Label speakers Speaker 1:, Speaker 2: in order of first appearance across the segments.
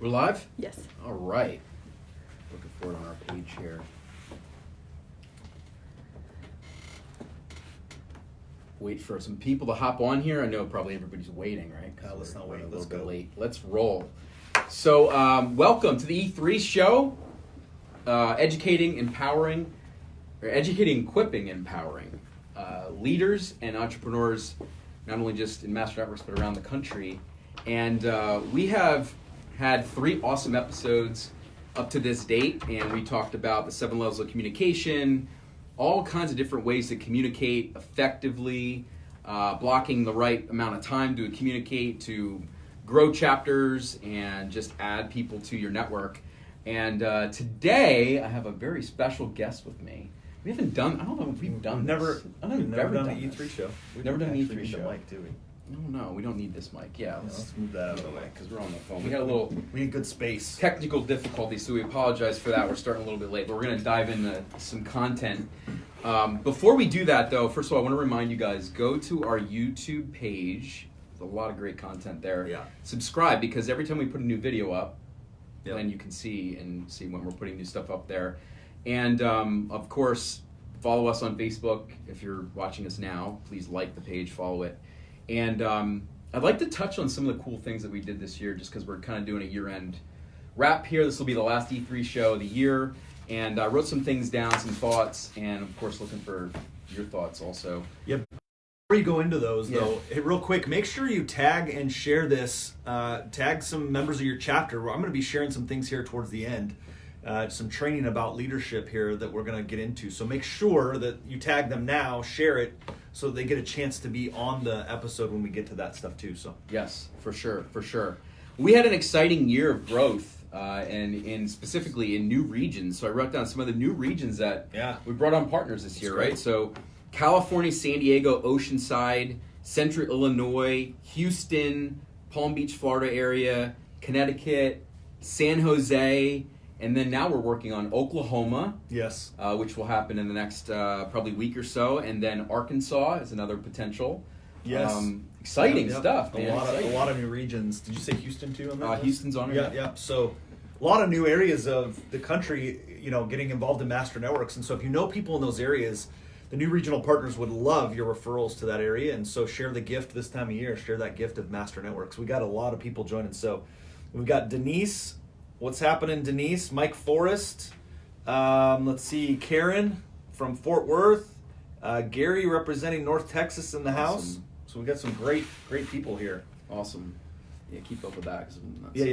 Speaker 1: We're live?
Speaker 2: Yes.
Speaker 1: All right. Looking for it on our page here. Wait for some people to hop on here. I know probably everybody's waiting, right?
Speaker 3: Let's not wait.
Speaker 1: Let's go late. Let's roll. So, welcome to the E3 show. Educating, equipping, empowering leaders and entrepreneurs, not only just in Master Networks, but around the country. And we have had 3 awesome episodes up to this date, and we talked about the 7 levels of communication, all kinds of different ways to communicate effectively, blocking the right amount of time to communicate, to grow chapters, and just add people to your network. And today, I have a very special guest with me. We haven't done, I don't know if we've done
Speaker 3: never,
Speaker 1: this. I don't know if
Speaker 3: we've never done an E3 show.
Speaker 1: We've never done an E3 show.
Speaker 3: Mic, do we?
Speaker 1: No, we don't need this mic. Yeah,
Speaker 3: Let's move that out of the way.
Speaker 1: because we're on the phone. We got a little
Speaker 3: We need good space.
Speaker 1: technical difficulties, so we apologize for that. We're starting a little bit late, but we're going to dive into some content. Before we do that, though, first of all, I want to remind you guys, go to our YouTube page. There's a lot of great content there.
Speaker 3: Yeah.
Speaker 1: Subscribe, because every time we put a new video up,
Speaker 3: Yep.
Speaker 1: then you can see when we're putting new stuff up there. And, of course, follow us on Facebook. If you're watching us now, please like the page, follow it. And I'd like to touch on some of the cool things that we did this year, just because we're kind of doing a year-end wrap here. This will be the last E3 show of the year. And I wrote some things down, some thoughts, and of course looking for your thoughts also.
Speaker 3: Yep. Before you go into those, though, real quick, make sure you tag and share this. Tag some members of your chapter. I'm going to be sharing some things here towards the end. Some training about leadership here that we're going to get into. So make sure that you tag them now, share it, so they get a chance to be on the episode when we get to that stuff too. So
Speaker 1: yes, for sure. We had an exciting year of growth, and specifically in new regions. So I wrote down some of the new regions that we brought on partners this year, right? So California, San Diego, Oceanside, Central Illinois, Houston, Palm Beach, Florida area, Connecticut, San Jose. And then now we're working on Oklahoma,
Speaker 3: yes,
Speaker 1: which will happen in the next probably week or so. And then Arkansas is another potential.
Speaker 3: Yes.
Speaker 1: Exciting stuff, man.
Speaker 3: A lot of new regions. Did you say Houston too on that list?
Speaker 1: Houston's on it.
Speaker 3: Yeah. So a lot of new areas of the country, getting involved in Master Networks. And so if you know people in those areas, the new regional partners would love your referrals to that area. And so share the gift this time of year. Share that gift of Master Networks. We got a lot of people joining. So we've got Denise. What's happening, Denise? Mike Forrest. Let's see, Karen from Fort Worth. Gary representing North Texas in the house. So we got some great people here.
Speaker 1: Awesome. Yeah, keep up with that.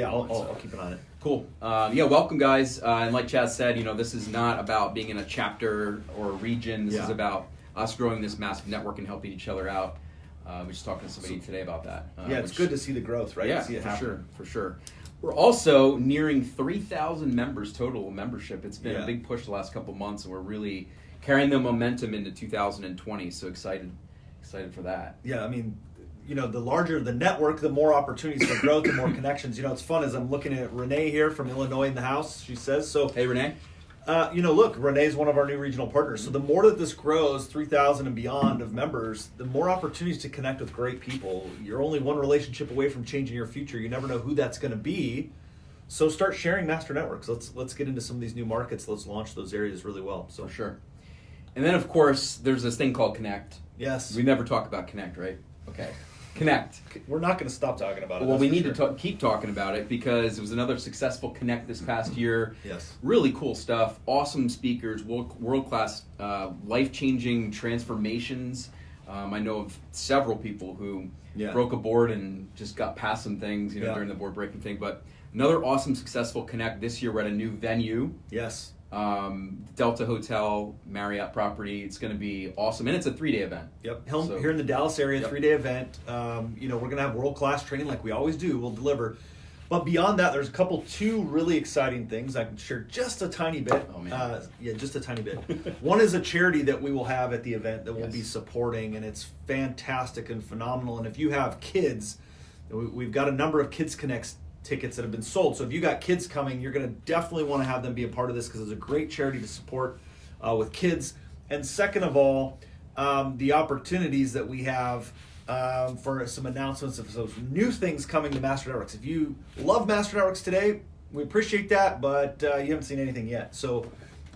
Speaker 3: I'll keep it on it.
Speaker 1: Cool. Welcome, guys. And like Chad said, this is not about being in a chapter or a region. This is about us growing this massive network and helping each other out. We were just talking to somebody today about that.
Speaker 3: It's good to see the growth, right?
Speaker 1: Yeah,
Speaker 3: see it
Speaker 1: for sure. We're also nearing 3,000 members total membership. It's been a big push the last couple months, and we're really carrying the momentum into 2020. So excited for that.
Speaker 3: Yeah, I mean, the larger the network, the more opportunities for growth, the more connections. It's fun as I'm looking at Renee here from Illinois in the house. She says so.
Speaker 1: Hey, Renee.
Speaker 3: Look, Renee's one of our new regional partners. So the more that this grows, 3,000 and beyond of members, the more opportunities to connect with great people. You're only one relationship away from changing your future. You never know who that's going to be. So start sharing Master Networks. Let's get into some of these new markets. Let's launch those areas really well. So
Speaker 1: for sure. And then, of course, there's this thing called Connect.
Speaker 3: Yes.
Speaker 1: We never talk about Connect, right? Okay. Connect.
Speaker 3: We're not going to stop talking about it.
Speaker 1: Well, we need to keep talking about it, because it was another successful Connect this past year.
Speaker 3: Yes.
Speaker 1: Really cool stuff. Awesome speakers, world-class, life-changing transformations. I know of several people who broke a board and just got past some things, during the board breaking thing. But another awesome, successful Connect this year. We're at a new venue.
Speaker 3: Yes.
Speaker 1: Delta Hotel, Marriott property. It's going to be awesome, and it's a 3-day event.
Speaker 3: Yep, here in the Dallas area, 3-day event. We're going to have world-class training like we always do. We'll deliver. But beyond that, there's two really exciting things. I can share just a tiny bit.
Speaker 1: Oh, man.
Speaker 3: Just a tiny bit. One is a charity that we will have at the event that we'll be supporting, and it's fantastic and phenomenal. And if you have kids, we've got a number of Kids Connects tickets that have been sold. So if you got kids coming, you're going to definitely want to have them be a part of this, because it's a great charity to support with kids. And second of all, the opportunities that we have for some announcements of some new things coming to Master Networks. If you love Master Networks today, we appreciate that, but you haven't seen anything yet. So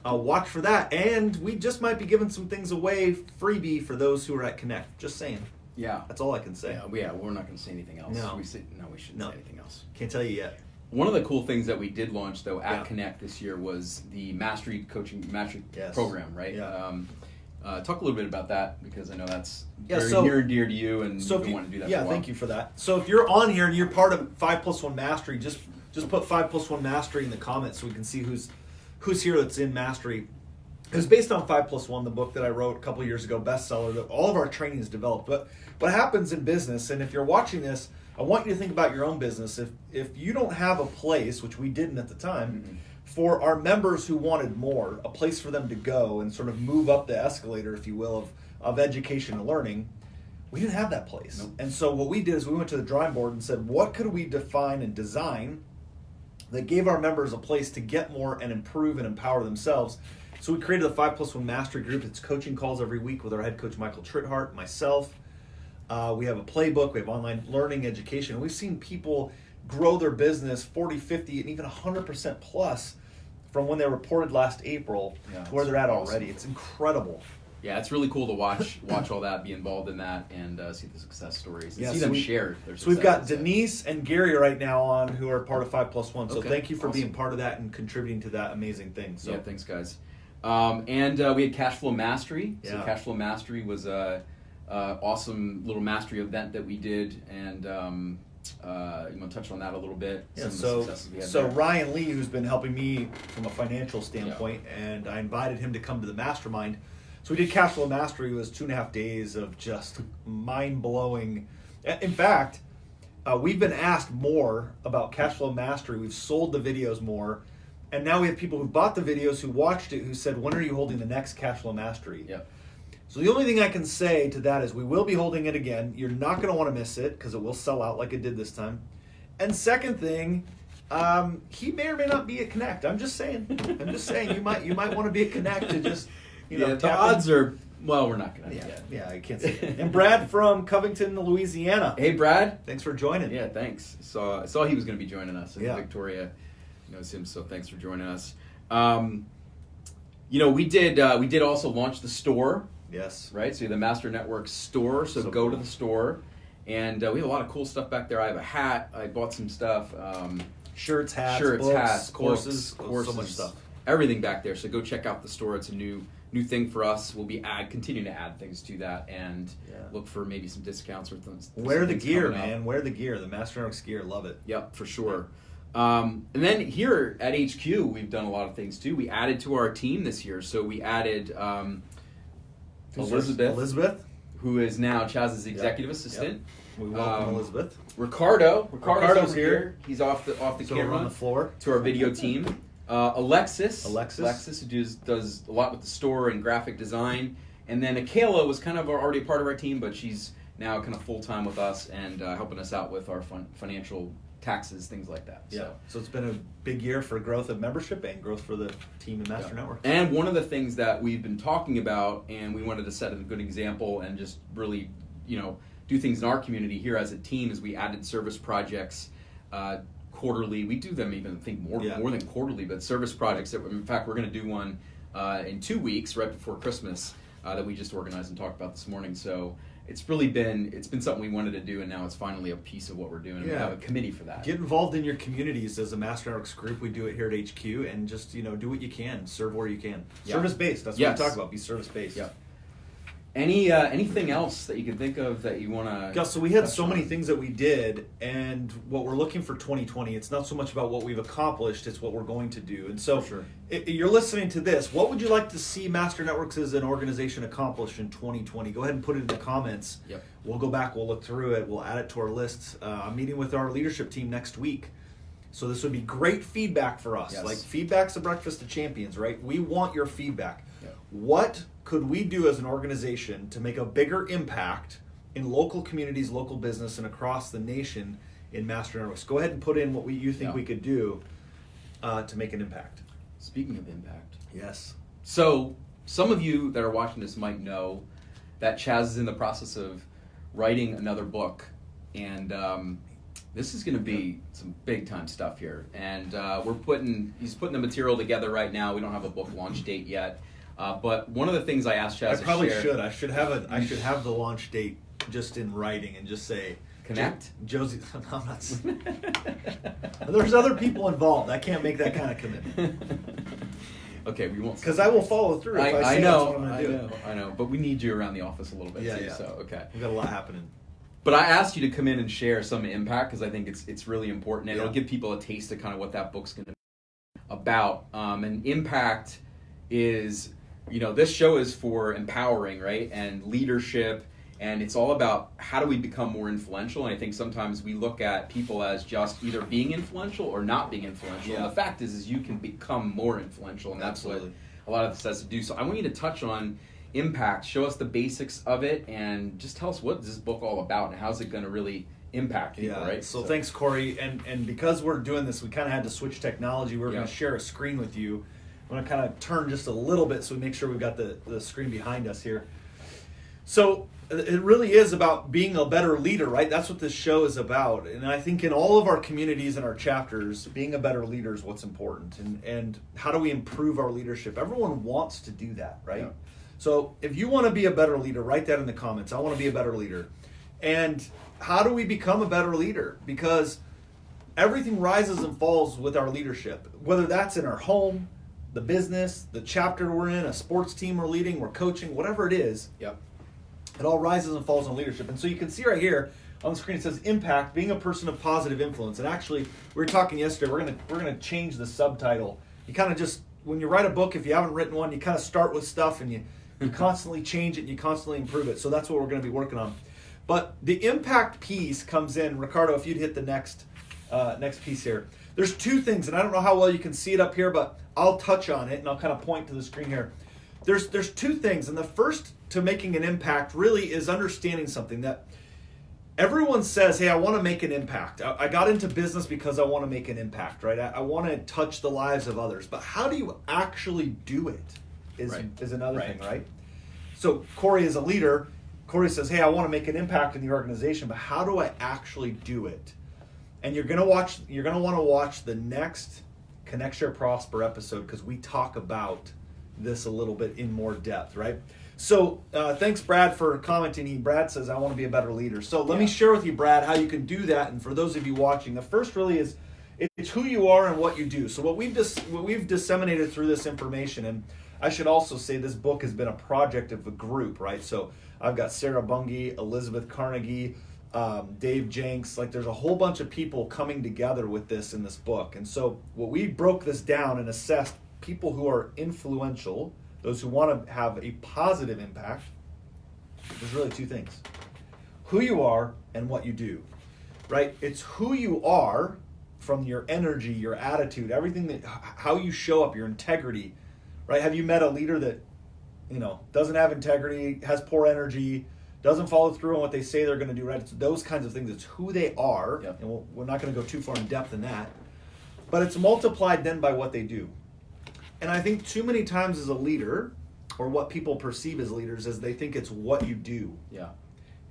Speaker 3: watch for that. And we just might be giving some things away freebie for those who are at Connect. Just saying.
Speaker 1: Yeah.
Speaker 3: That's all I can say.
Speaker 1: Yeah, we're not going to say anything else.
Speaker 3: No.
Speaker 1: We shouldn't say anything else.
Speaker 3: Can't tell you yet.
Speaker 1: One of the cool things that we did launch, though, at Connect this year was the Mastery program, right?
Speaker 3: Yeah.
Speaker 1: Talk a little bit about that, because I know that's
Speaker 3: Yeah,
Speaker 1: very near and dear to you, and
Speaker 3: So
Speaker 1: you've been wanting to do that for a
Speaker 3: yeah,
Speaker 1: while.
Speaker 3: thank you for that. So if you're on here and you're part of 5+1 Mastery, just put 5+1 Mastery in the comments so we can see who's here that's in Mastery. It was based on 5+1, the book that I wrote a couple of years ago, bestseller, that all of our training is developed. But what happens in business, and if you're watching this, I want you to think about your own business. If you don't have a place, which we didn't at the time, for our members who wanted more, a place for them to go and sort of move up the escalator, if you will, of education and learning, we didn't have that place.
Speaker 1: Nope.
Speaker 3: And so what we did is we went to the drawing board and said, what could we define and design that gave our members a place to get more and improve and empower themselves? So we created a 5+1 Mastery group. It's coaching calls every week with our head coach, Michael Trithart, myself. We have a playbook. We have online learning education. We've seen people grow their business 40, 50, and even 100% plus from when they reported last April to where they're at already. It's incredible.
Speaker 1: Yeah, it's really cool to watch all that, be involved in that, and see the success stories, and see
Speaker 3: so
Speaker 1: them share their
Speaker 3: So we've got
Speaker 1: successes.
Speaker 3: Denise and Gary right now on, who are part of 5+1. So
Speaker 1: Okay,
Speaker 3: thank you for
Speaker 1: awesome.
Speaker 3: being part of that and contributing to that amazing thing. So
Speaker 1: Yeah, thanks, guys. And we had Cashflow Mastery. So
Speaker 3: Yeah.
Speaker 1: Cashflow Mastery was a awesome little mastery event that we did, and you want to touch on that a little bit?
Speaker 3: Yeah,
Speaker 1: Some of the
Speaker 3: so
Speaker 1: successes we had
Speaker 3: so
Speaker 1: there.
Speaker 3: Ryan Lee, who's been helping me from a financial standpoint, and I invited him to come to the mastermind. So we did Cashflow Mastery. It was 2.5 days of just mind-blowing. In fact, we've been asked more about Cashflow Mastery. We've sold the videos more. And now we have people who bought the videos, who watched it, who said, when are you holding the next Cashflow Mastery?
Speaker 1: Yep.
Speaker 3: So the only thing I can say to that is we will be holding it again. You're not going to want to miss it because it will sell out like it did this time. And second thing, he may or may not be at Connect. I'm just saying. You might want to be at Connect to just
Speaker 1: The
Speaker 3: tap
Speaker 1: odds
Speaker 3: in.
Speaker 1: are, well, we're not going to.
Speaker 3: Yeah, I can't say it. And Brad from Covington, Louisiana.
Speaker 1: Hey, Brad.
Speaker 3: Thanks for joining.
Speaker 1: Yeah, thanks. I saw he was going to be joining us.
Speaker 3: Yeah.
Speaker 1: Victoria knows him, so thanks for joining us. We did also launch the store.
Speaker 3: Yes.
Speaker 1: Right, so the Master Networks store. So go to the store, and we have a lot of cool stuff back there. I have a hat. I bought some stuff.
Speaker 3: Shirts, hats,
Speaker 1: Shirts,
Speaker 3: books,
Speaker 1: hats,
Speaker 3: courses,
Speaker 1: courses,
Speaker 3: so much stuff.
Speaker 1: Everything back there. So go check out the store. It's a new thing for us. We'll be continuing to add things to that, and look for maybe some discounts or things.
Speaker 3: Wear the gear, man. Wear the gear. The Master Networks gear. Love it.
Speaker 1: Yep, for sure. And then here at HQ, we've done a lot of things too. We added to our team this year. So we added Elizabeth, who is now Chaz's executive assistant.
Speaker 3: We welcome Elizabeth.
Speaker 1: Ricardo's here. He's off the camera
Speaker 3: on the floor
Speaker 1: to our video team. Alexis, who does a lot with the store and graphic design. And then Akela was kind of already a part of our team, but she's now kind of full-time with us and helping us out with our financial taxes, things like that.
Speaker 3: Yeah. So it's been a big year for growth of membership and growth for the team in Master Network.
Speaker 1: And one of the things that we've been talking about, and we wanted to set a good example and just really, do things in our community here as a team, is we added service projects quarterly. We do them even, I think, more than quarterly, but service projects that, in fact, we're going to do one in 2 weeks, right before Christmas, that we just organized and talked about this morning. So it's been something we wanted to do, and now it's finally a piece of what we're doing. And we have a committee for that. Get
Speaker 3: involved in your communities as a Master Networks group. We do it here at HQ, and just do what you can, serve where you can. Service based. That's what we talk about. Be service based.
Speaker 1: Yeah. Anything else that you can think of that you want to?
Speaker 3: Gus, so we had so many things that we did, and what we're looking for 2020, it's not so much about what we've accomplished, it's what we're going to do. And so you're listening to this. What would you like to see Master Networks as an organization accomplish in 2020? Go ahead and put it in the comments.
Speaker 1: Yep.
Speaker 3: We'll go back, we'll look through it, we'll add it to our lists. I'm meeting with our leadership team next week. So this would be great feedback for us.
Speaker 1: Yes.
Speaker 3: Like, feedback's the breakfast of champions, right? We want your feedback.
Speaker 1: Yep.
Speaker 3: What could we do as an organization to make a bigger impact in local communities, local business, and across the nation in Master Networks? Go ahead and put in what you think we could do to make an impact.
Speaker 1: Speaking of impact.
Speaker 3: Yes.
Speaker 1: So some of you that are watching this might know that Chaz is in the process of writing another book, and this is going to be some big time stuff here. And he's putting the material together right now. We don't have a book launch date yet, but one of the things I asked Chaz
Speaker 3: I probably
Speaker 1: to share,
Speaker 3: should. I should have the launch date just in writing and just say
Speaker 1: Connect.
Speaker 3: Josie. I'm not. There's other people involved. I can't make that kind of commitment.
Speaker 1: Okay, we won't.
Speaker 3: Because I will follow through. If I say
Speaker 1: know,
Speaker 3: that's what I'm going to do.
Speaker 1: I know. But we need you around the office a little bit too.
Speaker 3: Yeah.
Speaker 1: So okay.
Speaker 3: We've got a lot happening.
Speaker 1: But I asked you to come in and share some impact because I think it's really important, and
Speaker 3: Yeah.
Speaker 1: it'll give people a taste of kind of what that book's going to be about. And impact is, this show is for empowering, right, and leadership, and it's all about how do we become more influential. And I think sometimes we look at people as just either being influential or not being influential.
Speaker 3: Yeah.
Speaker 1: And the fact is you can become more influential, and that's
Speaker 3: Absolutely.
Speaker 1: what a lot of this has to do. So I want you to touch on impact, show us the basics of it, and just tell us what is this book all about and how's it going to really impact people, right?
Speaker 3: So thanks, Corey. And because we're doing this, we kind of had to switch technology. We're going to share a screen with you. I'm going to kind of turn just a little bit so we make sure we've got the screen behind us here. So it really is about being a better leader, right? That's what this show is about. And I think in all of our communities and our chapters, being a better leader is what's important. And how do we improve our leadership? Everyone wants to do that, right?
Speaker 1: Yeah.
Speaker 3: So if you want to be a better leader, write that in the comments. I want to be a better leader. And how do we become a better leader? Because everything rises and falls with our leadership, whether that's in our home, the business, the chapter we're in, a sports team we're leading, we're coaching, whatever it is.
Speaker 1: Yep.
Speaker 3: It all rises and falls on leadership. And so you can see right here on the screen, it says impact, being a person of positive influence. And actually, we were talking yesterday, we're gonna change the subtitle. You kind of just, when you write a book, if you haven't written one, you kind of start with stuff and you constantly change it and you constantly improve it. So that's what we're going to be working on. But the impact piece comes in. Ricardo, if you'd hit the next piece here. There's two things, and I don't know how well you can see it up here, but I'll touch on it and I'll kind of point to the screen here. There's two things, and the first to making an impact really is understanding something that everyone says, hey, I want to make an impact. I got into business because I want to make an impact, right? I want to touch the lives of others. But how do you actually do it is another thing, right? So Corey is a leader. Corey says, hey, I want to make an impact in the organization, but how do I actually do it? And you're going to want to watch the next Connect, Share, Prosper episode because we talk about this a little bit in more depth, right? So thanks, Brad, for commenting. Brad says, I want to be a better leader. So let me share with you, Brad, how you can do that. And for those of you watching, the first really is it's who you are and what you do. So what we've disseminated through this information, and I should also say this book has been a project of a group, right? So I've got Sarah Bungie, Elizabeth Carnegie, Dave Jenks. Like there's a whole bunch of people coming together with this in this book. And so what we broke this down and assessed people who are influential, those who want to have a positive impact, there's really two things. Who you are and what you do, right? It's who you are from your energy, your attitude, everything how you show up, your integrity, right? Have you met a leader that, doesn't have integrity, has poor energy, doesn't follow through on what they say they're going to do, right? It's those kinds of things. It's who they are, and we're not going to go too far in depth in that, but it's multiplied then by what they do. And I think too many times as a leader, or what people perceive as leaders, is they think it's what you do.
Speaker 1: Yeah.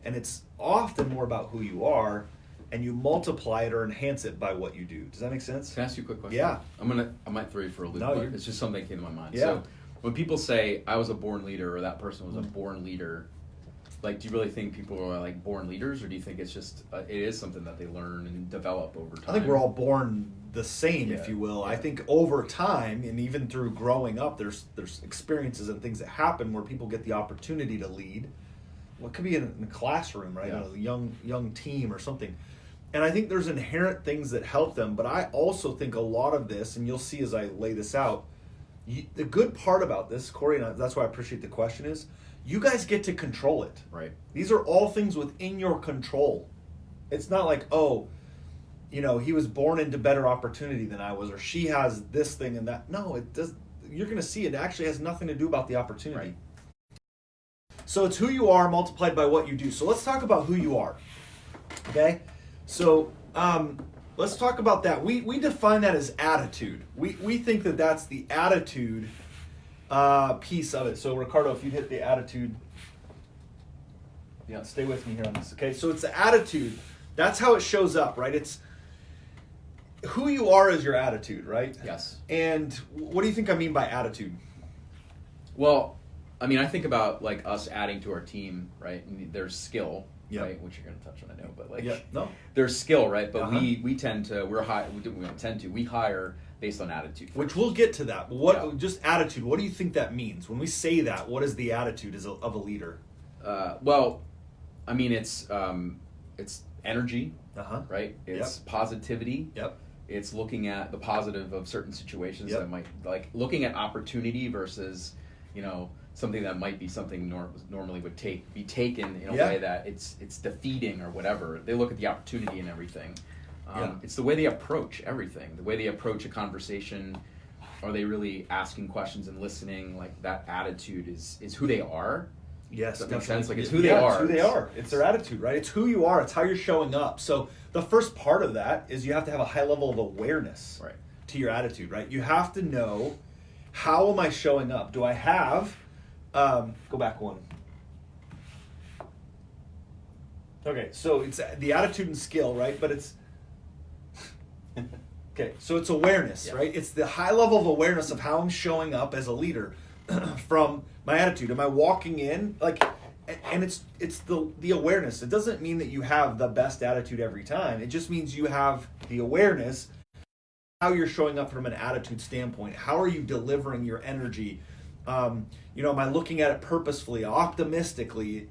Speaker 3: And it's often more about who you are, and you multiply it or enhance it by what you do. Does that make sense?
Speaker 1: Can I ask you a quick question?
Speaker 3: Yeah.
Speaker 1: I might throw you for a loop,
Speaker 3: No,
Speaker 1: but it's just something that came to my mind.
Speaker 3: Yeah.
Speaker 1: So when people say I was a born leader or that person was a born leader, like, do you really think people are like born leaders, or do you think it's just it is something that they learn and develop over time?
Speaker 3: I think we're all born the same, if you will.
Speaker 1: Yeah.
Speaker 3: I think over time, and even through growing up, there's experiences and things that happen where people get the opportunity to lead. What could be in a classroom, right?
Speaker 1: Yeah.
Speaker 3: A young team or something. And I think there's inherent things that help them. But I also think a lot of this, and you'll see as I lay this out, the good part about this, Corey, and that's why I appreciate the question, is you guys get to control it.
Speaker 1: Right.
Speaker 3: These are all things within your control. It's not like, he was born into better opportunity than I was, or she has this thing and that. No, it does. You're going to see it actually has nothing to do about the opportunity.
Speaker 1: Right.
Speaker 3: So it's who you are multiplied by what you do. So let's talk about who you are. Okay? So let's talk about that. We define that as attitude. We think that that's the attitude piece of it. So Ricardo, if you'd hit the attitude. Yeah, stay with me here on this. Okay, so it's the attitude. That's how it shows up, right? It's who you are is your attitude, right?
Speaker 1: Yes.
Speaker 3: And what do you think I mean by attitude?
Speaker 1: Well, I mean, I think about like us adding to our team, right? And there's skill,
Speaker 3: Yep.
Speaker 1: right? Which you're going to touch on, I know, but like,
Speaker 3: No.
Speaker 1: there's skill, right? But
Speaker 3: Uh-huh.
Speaker 1: we tend to we hire based on attitude.
Speaker 3: Which we'll get to that. But what
Speaker 1: Yeah.
Speaker 3: just attitude? What do you think that means when we say that? What is the attitude of a leader?
Speaker 1: Well, I mean, it's energy, right?
Speaker 3: Yep.
Speaker 1: It's positivity.
Speaker 3: Yep.
Speaker 1: It's looking at the positive of certain situations
Speaker 3: Yep.
Speaker 1: that might, like looking at opportunity versus, something that might be something normally would be taken in a
Speaker 3: Yeah.
Speaker 1: way that it's defeating or whatever. They look at the opportunity and everything.
Speaker 3: Yeah.
Speaker 1: It's the way they approach everything, the way they approach a conversation. Are they really asking questions and listening? Like that attitude is who they are.
Speaker 3: Yes,
Speaker 1: Does that make
Speaker 3: definitely.
Speaker 1: sense? Like, it's who they are.
Speaker 3: It's who they are. It's their attitude, right? It's who you are. It's how you're showing up. So the first part of that is you have to have a high level of awareness
Speaker 1: Right.
Speaker 3: to your attitude, right? You have to know, how am I showing up? Do I have, go back one. Okay, so it's the attitude and skill, right? But it's, okay, so it's awareness,
Speaker 1: Yeah.
Speaker 3: right? It's the high level of awareness of how I'm showing up as a leader from my attitude. Am I walking in like, and it's the awareness. It doesn't mean that you have the best attitude every time. It just means you have the awareness how you're showing up from an attitude standpoint. How are you delivering your energy? Am I looking at it purposefully, optimistically?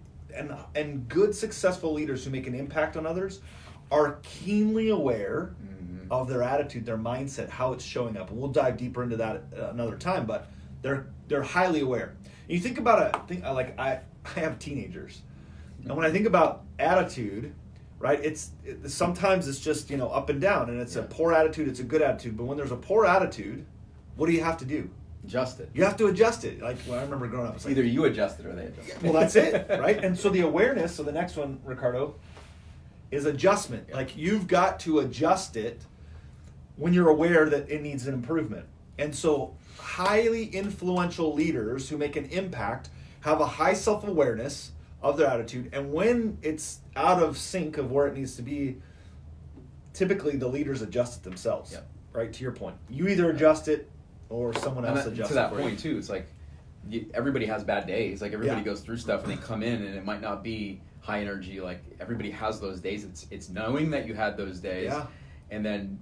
Speaker 3: And good, successful leaders who make an impact on others are keenly aware of their attitude, their mindset, how it's showing up. And we'll dive deeper into that another time. But they're highly aware. And you think about I have teenagers, and when I think about attitude, right? Sometimes it's just up and down, and it's a poor attitude, it's a good attitude. But when there's a poor attitude, what do you have to do?
Speaker 1: Adjust it.
Speaker 3: You have to adjust it. Like when I remember growing up, it's like,
Speaker 1: Either you adjust it or they adjust it.
Speaker 3: well, that's it, right? And so the awareness. So the next one, Ricardo, is adjustment.
Speaker 1: Yeah.
Speaker 3: Like you've got to adjust it when you're aware that it needs an improvement. And so highly influential leaders who make an impact have a high self-awareness of their attitude, and when it's out of sync of where it needs to be, typically the leaders adjust it themselves.
Speaker 1: Yep.
Speaker 3: Right, to your point. You either adjust it or someone else adjusts
Speaker 1: to that
Speaker 3: it for
Speaker 1: point
Speaker 3: you.
Speaker 1: too, it's like everybody has bad days. Like everybody
Speaker 3: Yeah.
Speaker 1: goes through stuff and they come in and it might not be high energy. Like everybody has those days. It's knowing that you had those days,
Speaker 3: Yeah.
Speaker 1: and then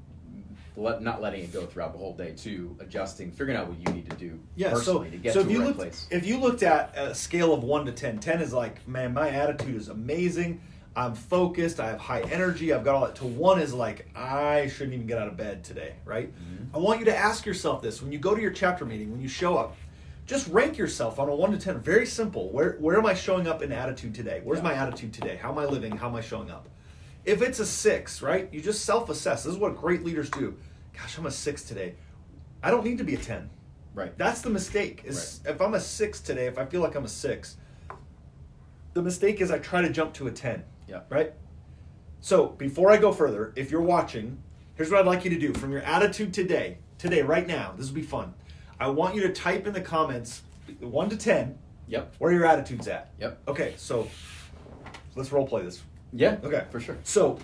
Speaker 1: not letting it go throughout the whole day too. Adjusting, figuring out what you need to do personally to get to
Speaker 3: if
Speaker 1: the
Speaker 3: you
Speaker 1: right
Speaker 3: looked,
Speaker 1: place.
Speaker 3: If you looked at a scale of 1 to 10, 10 is like, man, my attitude is amazing. I'm focused. I have high energy. I've got all that. To 1 is like, I shouldn't even get out of bed today, right?
Speaker 1: Mm-hmm.
Speaker 3: I want you to ask yourself this. When you go to your chapter meeting, when you show up, just rank yourself on a 1 to 10. Very simple. Where am I showing up in attitude today? Where's my attitude today? How am I living? How am I showing up? If it's a 6, right, you just self-assess. This is what great leaders do. Gosh, I'm a 6 today. I don't need to be a 10.
Speaker 1: Right.
Speaker 3: That's the mistake. If I'm a 6 today, if I feel like I'm a 6, the mistake is I try to jump to a 10.
Speaker 1: Yeah.
Speaker 3: Right? So before I go further, if you're watching, here's what I'd like you to do. From your attitude today, right now, this will be fun. I want you to type in the comments 1 to 10
Speaker 1: Yep.
Speaker 3: where your attitude's at.
Speaker 1: Yep.
Speaker 3: Okay, so let's role play this.
Speaker 1: Yeah.
Speaker 3: Okay.
Speaker 1: For sure.
Speaker 3: So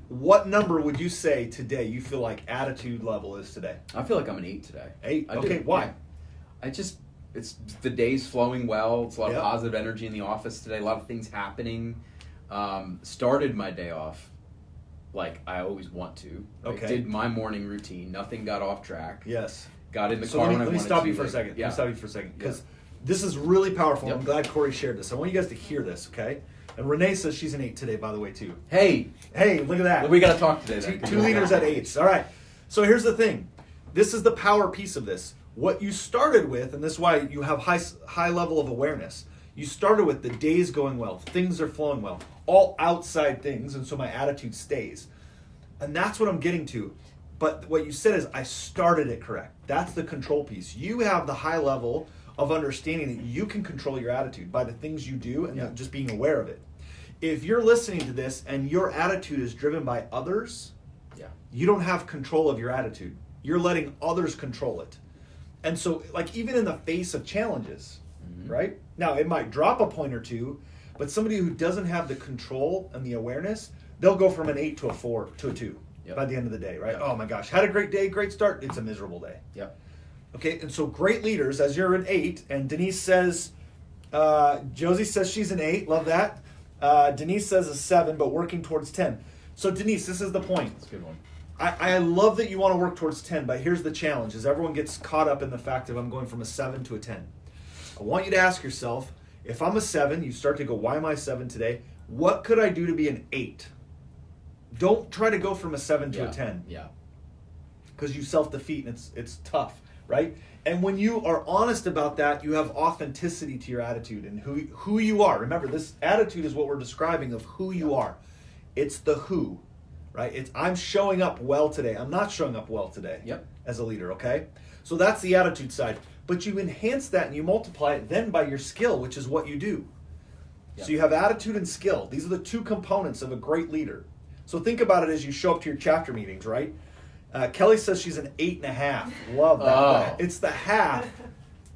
Speaker 3: what number would you say today you feel like attitude level is today?
Speaker 1: I feel like I'm an 8 today.
Speaker 3: 8?
Speaker 1: I do,
Speaker 3: Okay, why?
Speaker 1: yeah. It's the day's flowing well. It's a lot
Speaker 3: Yep.
Speaker 1: of positive energy in the office today. A lot of things happening. Started my day off like I always want to.
Speaker 3: Okay.
Speaker 1: Did my morning routine. Nothing got off track.
Speaker 3: Yes.
Speaker 1: Got in the
Speaker 3: So
Speaker 1: car when I
Speaker 3: let me
Speaker 1: wanted
Speaker 3: stop
Speaker 1: to,
Speaker 3: you for a
Speaker 1: like,
Speaker 3: second.
Speaker 1: Yeah.
Speaker 3: Let me stop you for a second because this is really powerful.
Speaker 1: Yep.
Speaker 3: I'm glad Corey shared this. I want you guys to hear this, okay? And Renee says she's an 8 today, by the way, too.
Speaker 1: Hey,
Speaker 3: Hey, look at that.
Speaker 1: we got to talk today. Then.
Speaker 3: Two leaders at 8s. All right. So here's the thing. This is the power piece of this. What you started with, and this is why you have high level of awareness. You started with the day's going well, things are flowing well, all outside things, and so my attitude stays. And that's what I'm getting to. But what you said is I started it correct. That's the control piece. You have the high level of understanding that you can control your attitude by the things you do and just being aware of it. If you're listening to this and your attitude is driven by others, you don't have control of your attitude. You're letting others control it. And so, like, even in the face of challenges, right? Now, it might drop a point or two, But somebody who doesn't have the control and the awareness, they'll go from an 8 to a 4 to a 2 by the end of the day, right?
Speaker 1: Yep.
Speaker 3: Oh my gosh, had a great day, great start. It's a miserable day.
Speaker 1: Yep.
Speaker 3: Okay, and so great leaders, as you're an 8, and Denise says, Josie says she's an 8, love that. Denise says a 7, but working towards 10. So Denise, this is the point.
Speaker 1: That's a good one.
Speaker 3: I love that you want to work towards 10, but here's the challenge, is everyone gets caught up in the fact that I'm going from a 7 to a 10. I want you to ask yourself, if I'm a 7, you start to go, why am I 7 today? What could I do to be an 8? Don't try to go from a 7 to a 10.
Speaker 1: Yeah.
Speaker 3: Because you self-defeat and it's tough, right? And when you are honest about that, you have authenticity to your attitude and who you are. Remember, this attitude is what we're describing of who you are. It's the who, right? It's I'm showing up well today. I'm not showing up well today as a leader, okay? So that's the attitude side. But you enhance that and you multiply it then by your skill, which is what you do. So you have attitude and skill. These are the two components of a great leader. So think about it as you show up to your chapter meetings, right? Kelly says she's an 8.5. Love that.
Speaker 1: Oh.
Speaker 3: It's the half.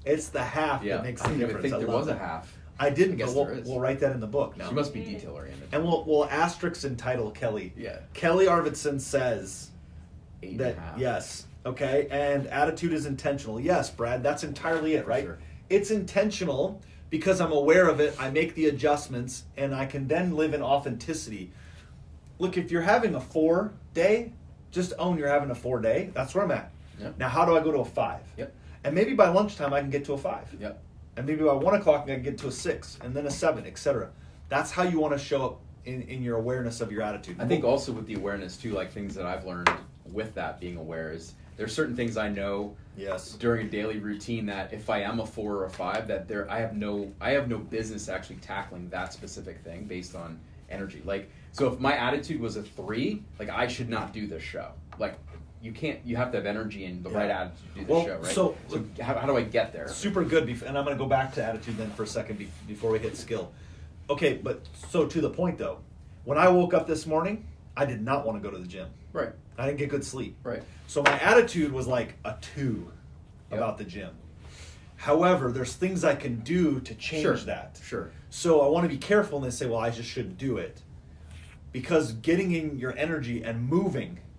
Speaker 3: It's the half that makes the
Speaker 1: I didn't
Speaker 3: difference.
Speaker 1: even think there
Speaker 3: love
Speaker 1: was a
Speaker 3: that.
Speaker 1: half.
Speaker 3: I didn't,
Speaker 1: guess
Speaker 3: but
Speaker 1: there is.
Speaker 3: we'll write that in the book now.
Speaker 1: She must be detail oriented.
Speaker 3: And we'll asterisk and title Kelly.
Speaker 1: Yeah.
Speaker 3: Kelly Arvidsson says
Speaker 1: 8.5.
Speaker 3: yes. Okay. And attitude is intentional. Yes, Brad, that's entirely it, right?
Speaker 1: Sure.
Speaker 3: It's intentional because I'm aware of it. I make the adjustments and I can then live in authenticity. Look, if you're having a 4 day, just own you're having a 4 day. That's where I'm at.
Speaker 1: Yep.
Speaker 3: Now, how do I go to a 5?
Speaker 1: Yep.
Speaker 3: And maybe by lunchtime I can get to a 5.
Speaker 1: Yep.
Speaker 3: And maybe by 1 o'clock I can get to a 6, and then a 7, etc. That's how you want to show up in your awareness of your attitude.
Speaker 1: I think also with the awareness too, like things that I've learned with that being aware is there's certain things I know during a daily routine that if I am a 4 or a 5, that I have no business actually tackling that specific thing based on energy. Like, so if my attitude was a 3, like I should not do this show. Like you have to have energy and the right attitude to do the show, right?
Speaker 3: So
Speaker 1: how do I get there?
Speaker 3: Super good, and I'm going to go back to attitude then for a second before we hit skill. Okay, but so to the point though, when I woke up this morning, I did not want to go to the gym.
Speaker 1: Right.
Speaker 3: I didn't get good sleep.
Speaker 1: Right.
Speaker 3: So my attitude was like a 2 about the gym. However, there's things I can do to change that.
Speaker 1: Sure.
Speaker 3: So I want to be careful and say, well, I just shouldn't do it. Because getting in your energy and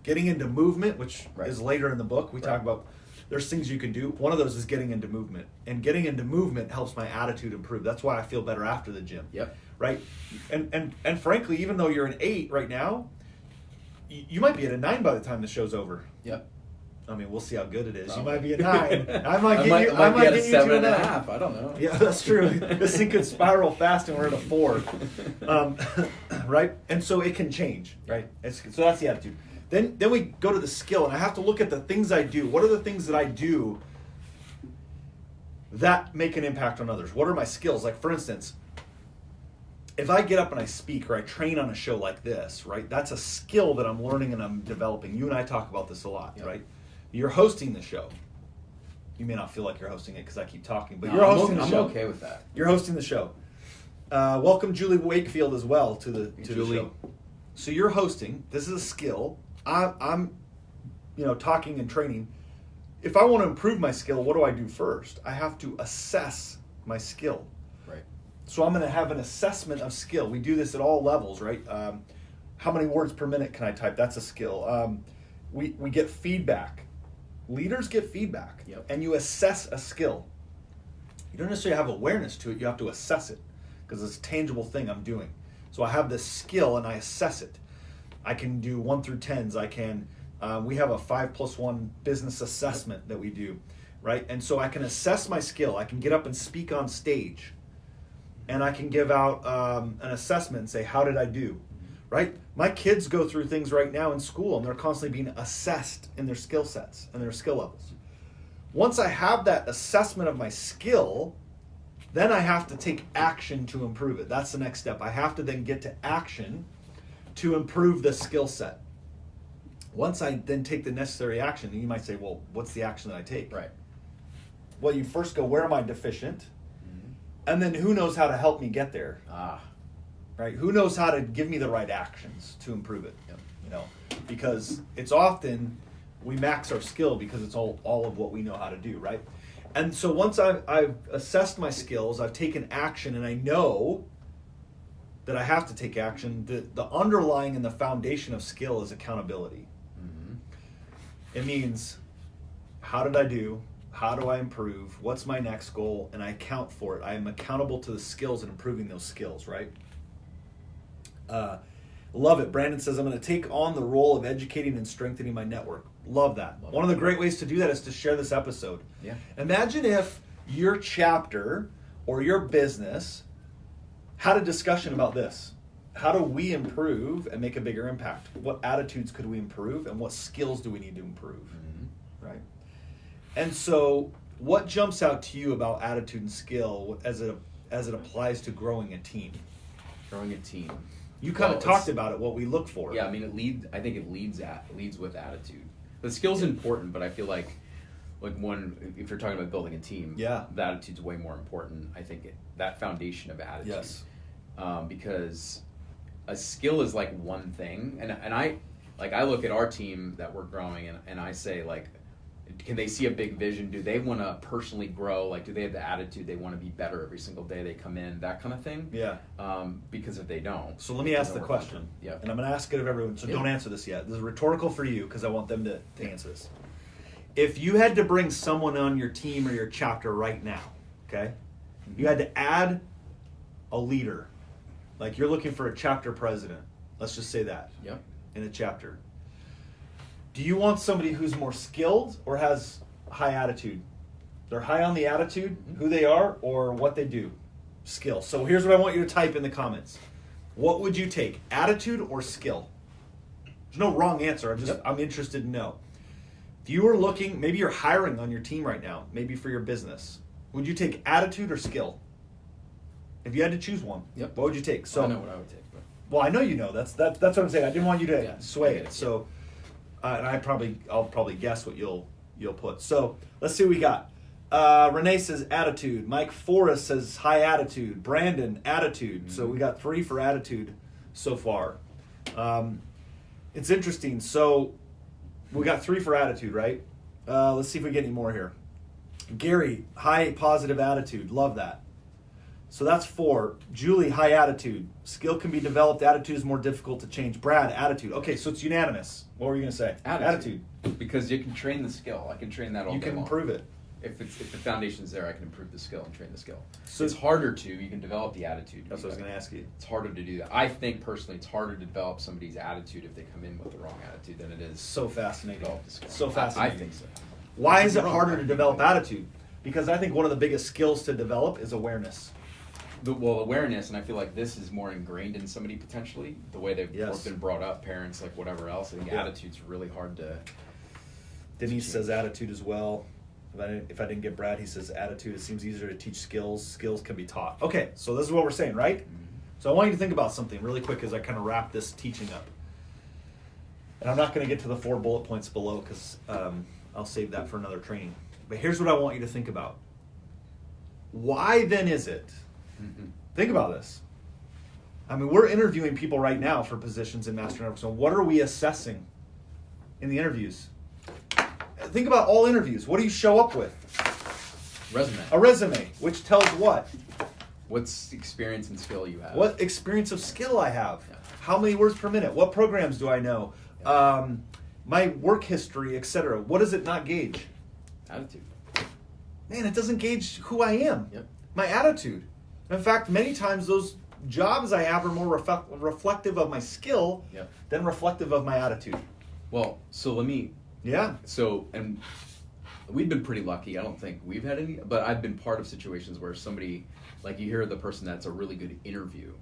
Speaker 3: getting into movement, which is later in the book, we talk about there's things you can do. One of those is getting into movement. And getting into movement helps my attitude improve. That's why I feel better after the gym.
Speaker 1: Yep.
Speaker 3: Right? And frankly, even though you're an 8 right now, you might be at a 9 by the time the show's over.
Speaker 1: Yep.
Speaker 3: I mean, we'll see how good it is.
Speaker 1: Probably.
Speaker 3: You might be a 9. I might
Speaker 1: be at a
Speaker 3: get you to
Speaker 1: 7.5. I don't know.
Speaker 3: Yeah, that's true. This thing could spiral fast and we're at a 4. Right? And so it can change, right? So that's the attitude. Then we go to the skill, and I have to look at the things I do. What are the things that I do that make an impact on others? What are my skills? Like, for instance, if I get up and I speak or I train on a show like this, right, that's a skill that I'm learning and I'm developing. You and I talk about this a lot, right? You're hosting the show. You may not feel like you're hosting it because I keep talking, but you're hosting the show.
Speaker 1: I'm okay with that.
Speaker 3: You're hosting the show. Welcome Julie Wakefield as well to the show. So you're hosting. This is a skill. I'm talking and training. If I want to improve my skill, what do I do first? I have to assess my skill.
Speaker 1: Right.
Speaker 3: So I'm going to have an assessment of skill. We do this at all levels, right? How many words per minute can I type? That's a skill. We get feedback. Leaders get feedback.
Speaker 1: Yep.
Speaker 3: And you assess a skill. You don't necessarily have awareness to it. You have to assess it because it's a tangible thing I'm doing. So I have this skill and I assess it. I can do 1 through 10s. I can. We have a 5+1 business assessment that we do, right? And so I can assess my skill. I can get up and speak on stage, and I can give out an assessment and say, "How did I do?" Right? My kids go through things right now in school, and they're constantly being assessed in their skill sets and their skill levels. Once I have that assessment of my skill, then I have to take action to improve it. That's the next step. I have to then get to action to improve the skill set. Once I then take the necessary action, you might say, well, what's the action that I take?
Speaker 1: Right.
Speaker 3: Well, you first go, where am I deficient? And then who knows how to help me get there? Right? Who knows how to give me the right actions to improve it?
Speaker 1: Yep.
Speaker 3: Because it's often we max our skill because it's all of what we know how to do, right? And so once I've assessed my skills, I've taken action, and I know that I have to take action, the underlying and the foundation of skill is accountability.
Speaker 1: Mm-hmm.
Speaker 3: It means, how did I do? How do I improve? What's my next goal? And I account for it. I am accountable to the skills and improving those skills, right? Love it. Brandon says, I'm going to take on the role of educating and strengthening my network. Love that. One of the great ways to do that is to share this episode.
Speaker 1: Yeah.
Speaker 3: Imagine if your chapter or your business had a discussion about this. How do we improve and make a bigger impact? What attitudes could we improve, and what skills do we need to improve? Mm-hmm. Right? And so what jumps out to you about attitude and skill as it applies to growing a team?
Speaker 1: Growing a team.
Speaker 3: You kind of talked about it, what we look for.
Speaker 1: Yeah, I mean, I think it leads with attitude. The skill's important, but I feel like if you're talking about building a team, the attitude's way more important. I think that foundation of attitude.
Speaker 3: Yes.
Speaker 1: Because a skill is like one thing, and I look at our team that we're growing, and I say, like, can they see a big vision? Do they want to personally grow? Like, do they have the attitude they want to be better every single day they come in? That kind of thing.
Speaker 3: Yeah.
Speaker 1: Because if they don't,
Speaker 3: so let me ask the question.
Speaker 1: Yeah.
Speaker 3: And I'm going to ask it of everyone. So don't answer this yet. This is rhetorical for you because I want them to answer this. If you had to bring someone on your team or your chapter right now, okay, you had to add a leader, like you're looking for a chapter president. Let's just say that.
Speaker 1: Yep.
Speaker 3: In a chapter. Do you want somebody who's more skilled or has high attitude? They're high on the attitude, who they are, or what they do. Skill. So here's what I want you to type in the comments. What would you take, attitude or skill? There's no wrong answer. I'm interested to know. If you were looking, maybe you're hiring on your team right now, maybe for your business. Would you take attitude or skill? If you had to choose one, what would you take? So
Speaker 1: I know what I would take. But...
Speaker 3: Well, I know you know. That's what I'm saying. I didn't want you to sway it. So. And I'll probably guess what you'll put. So let's see what we got. Renee says attitude. Mike Forrest says high attitude. Brandon, attitude. Mm-hmm. So we got 3 for attitude so far. It's interesting. So we got 3 for attitude, right? Let's see if we get any more here. Gary, high positive attitude. Love that. So that's 4. Julie, high attitude. Skill can be developed. Attitude is more difficult to change. Brad, attitude. Okay, so it's unanimous. What were you going to say?
Speaker 1: Attitude. Because you can train the skill. I can train that all day long.
Speaker 3: You can improve it.
Speaker 1: If the foundation's there, I can improve the skill and train the skill.
Speaker 3: So
Speaker 1: it's harder to. You can develop the attitude.
Speaker 3: That's what I was going to ask you.
Speaker 1: It's harder to do that. I think personally, it's harder to develop somebody's attitude if they come in with the wrong attitude than it is.
Speaker 3: So fascinating.
Speaker 1: Develop the skill.
Speaker 3: So fascinating.
Speaker 1: I think so.
Speaker 3: Why is it harder to develop attitude? Because I think one of the biggest skills to develop is awareness.
Speaker 1: Awareness, and I feel like this is more ingrained in somebody potentially, the way they've been brought up, parents, like whatever else. I think attitude's really hard to.
Speaker 3: Denise says attitude as well. If I didn't get Brad, he says attitude. It seems easier to teach skills. Skills can be taught. Okay, so this is what we're saying, right? Mm-hmm. So I want you to think about something really quick as I kind of wrap this teaching up. And I'm not going to get to the 4 bullet points below because I'll save that for another training. But here's what I want you to think about. Why then is it? Think about this. I mean, we're interviewing people right now for positions in Master Networks. So what are we assessing in the interviews? Think about all interviews. What do you show up with?
Speaker 1: Resume.
Speaker 3: A resume, which tells what?
Speaker 1: What's experience and skill you have.
Speaker 3: What experience of skill I have. Yeah. How many words per minute. What programs do I know. Yeah. My work history, etc. What does it not gauge?
Speaker 1: Attitude.
Speaker 3: Man, it doesn't gauge who I am.
Speaker 1: Yep.
Speaker 3: My attitude. In fact, many times those jobs I have are more reflective of my skill than reflective of my attitude.
Speaker 1: Well, so let me...
Speaker 3: Yeah.
Speaker 1: So, and we've been pretty lucky. I don't think we've had any, but I've been part of situations where somebody, like you hear the person that's a really good interview.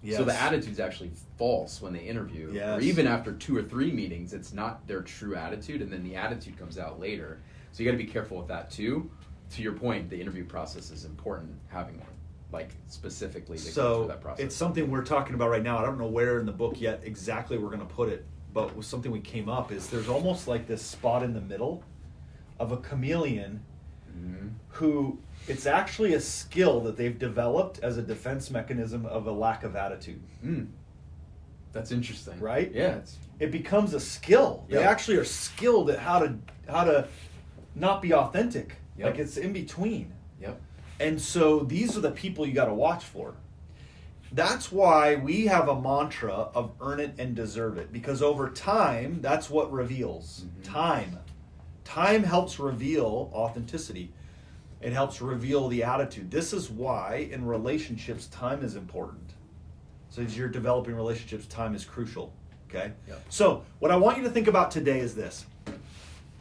Speaker 1: Yes. So the attitude's actually false when they interview.
Speaker 3: Yes.
Speaker 1: Or even after 2 or 3 meetings, it's not their true attitude, and then the attitude comes out later. So you got to be careful with that too. To your point, the interview process is important, having one. Like specifically to go through that process.
Speaker 3: It's something we're talking about right now. I don't know where in the book yet exactly we're going to put it, but with something we came up is there's almost like this spot in the middle of a chameleon who it's actually a skill that they've developed as a defense mechanism of a lack of attitude.
Speaker 1: That's interesting.
Speaker 3: Right?
Speaker 1: Yeah.
Speaker 3: It becomes a skill. They actually are skilled at how to not be authentic. Like it's in between.
Speaker 1: Yep.
Speaker 3: And so these are the people you got to watch for. That's why we have a mantra of earn it and deserve it, because over time, that's what reveals. Time helps reveal authenticity. It helps reveal the attitude. This is why in relationships, time is important. So as you're developing relationships, time is crucial. Okay?
Speaker 1: Yep.
Speaker 3: So what I want you to think about today is this.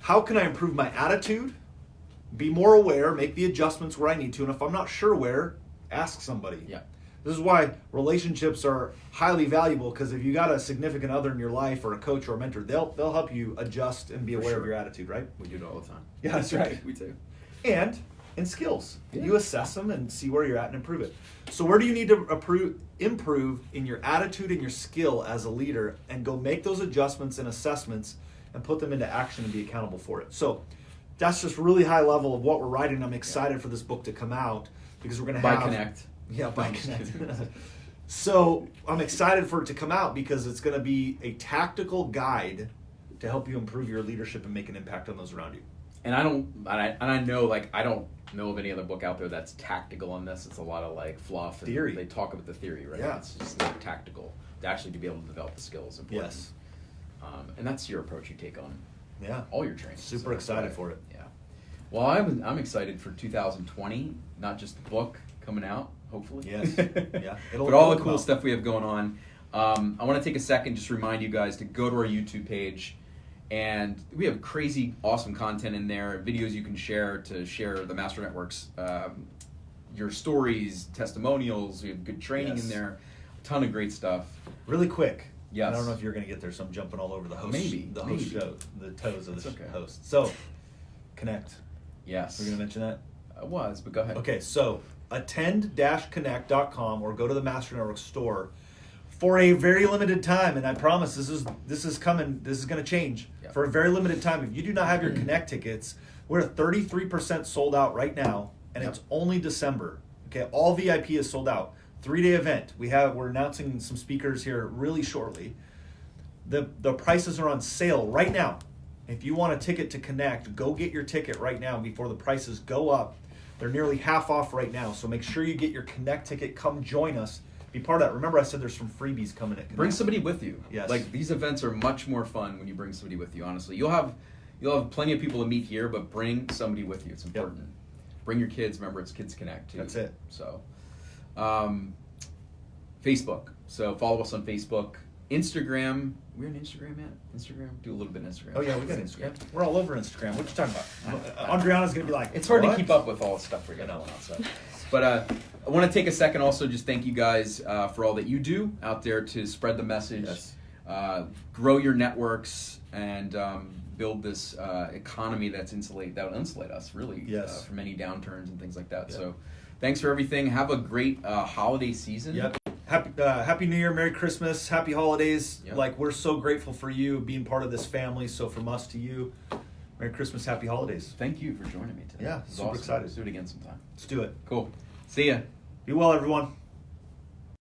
Speaker 3: How can I improve my attitude? Be more aware, make the adjustments where I need to, and if I'm not sure where, ask somebody.
Speaker 1: Yeah.
Speaker 3: This is why relationships are highly valuable, because if you got a significant other in your life or a coach or a mentor, they'll help you adjust and be aware of your attitude, right?
Speaker 1: We do it all the time.
Speaker 3: Yeah, that's right.
Speaker 1: We do.
Speaker 3: And in skills.
Speaker 1: Yeah.
Speaker 3: You assess them and see where you're at and improve it. So where do you need to improve in your attitude and your skill as a leader, and go make those adjustments and assessments and put them into action and be accountable for it. So that's just really high level of what we're writing. I'm excited for this book to come out, because we're going to have...
Speaker 1: By Connect.
Speaker 3: Yeah, by Connect. So I'm excited for it to come out, because it's going to be a tactical guide to help you improve your leadership and make an impact on those around you.
Speaker 1: And I know, like, I don't know of any other book out there that's tactical on this. It's a lot of like fluff and
Speaker 3: theory.
Speaker 1: They talk about the theory, right?
Speaker 3: Yeah.
Speaker 1: It's just like tactical. Actually, to be able to develop the skills. Important.
Speaker 3: Yes.
Speaker 1: And that's your approach you take on
Speaker 3: Yeah.
Speaker 1: all your training.
Speaker 3: Super excited for it.
Speaker 1: Yeah. Well, I'm excited for 2020. Not just the book coming out, hopefully.
Speaker 3: Yes. Yeah.
Speaker 1: But all the cool stuff we have going on. I want to take a second just to remind you guys to go to our YouTube page. And we have crazy, awesome content in there, videos you can share to share the Master Networks, your stories, testimonials. We have good training in there, a ton of great stuff.
Speaker 3: Really quick.
Speaker 1: Yes.
Speaker 3: I don't know if you're going to get there, so I'm jumping all over the host.
Speaker 1: Maybe.
Speaker 3: Show, the toes of the
Speaker 1: okay.
Speaker 3: host. So, Connect.
Speaker 1: Yes.
Speaker 3: We're going to mention that?
Speaker 1: I was, but go ahead.
Speaker 3: Okay, so attend-connect.com, or go to the Master Network store for a very limited time, and I promise this is coming. This is going to change.
Speaker 1: Yep.
Speaker 3: For a very limited time. If you do not have your Connect tickets, we're 33% sold out right now, and
Speaker 1: Yep.
Speaker 3: it's only December. Okay, all VIP is sold out. 3-day event. We're announcing some speakers here really shortly. The prices are on sale right now. If you want a ticket to Connect, go get your ticket right now before the prices go up. They're nearly half off right now, so make sure you get your Connect ticket. Come join us. Be part of that. Remember, I said there's some freebies coming at Connect.
Speaker 1: Bring somebody with you.
Speaker 3: Yes.
Speaker 1: Like, these events are much more fun when you bring somebody with you, honestly. You'll have plenty of people to meet here, but bring somebody with you. It's important. Yep. Bring your kids. Remember, it's Kids Connect, too.
Speaker 3: That's it.
Speaker 1: So, Facebook. So, follow us on Facebook. Instagram. We're on Instagram yet? Instagram? Do a little bit of Instagram.
Speaker 3: Oh, yeah, we got Instagram.
Speaker 1: Yep.
Speaker 3: We're all over Instagram. What you talking about? Andriana's going to be like,
Speaker 1: it's hard
Speaker 3: what?
Speaker 1: to keep up with all the stuff we're going on outside. But I want to take a second also, just thank you guys for all that you do out there to spread the message, grow your networks, and build this economy that will insulate us really from any downturns and things like that.
Speaker 3: Yep.
Speaker 1: So thanks for everything. Have a great holiday season.
Speaker 3: Yep. Happy New Year, Merry Christmas, Happy Holidays.
Speaker 1: Yep.
Speaker 3: Like, we're so grateful for you being part of this family. So from us to you, Merry Christmas, Happy Holidays.
Speaker 1: Thank you for joining me today.
Speaker 3: Yeah, super excited.
Speaker 1: Let's do it again sometime.
Speaker 3: Let's do it.
Speaker 1: Cool. See ya.
Speaker 3: Be well, everyone.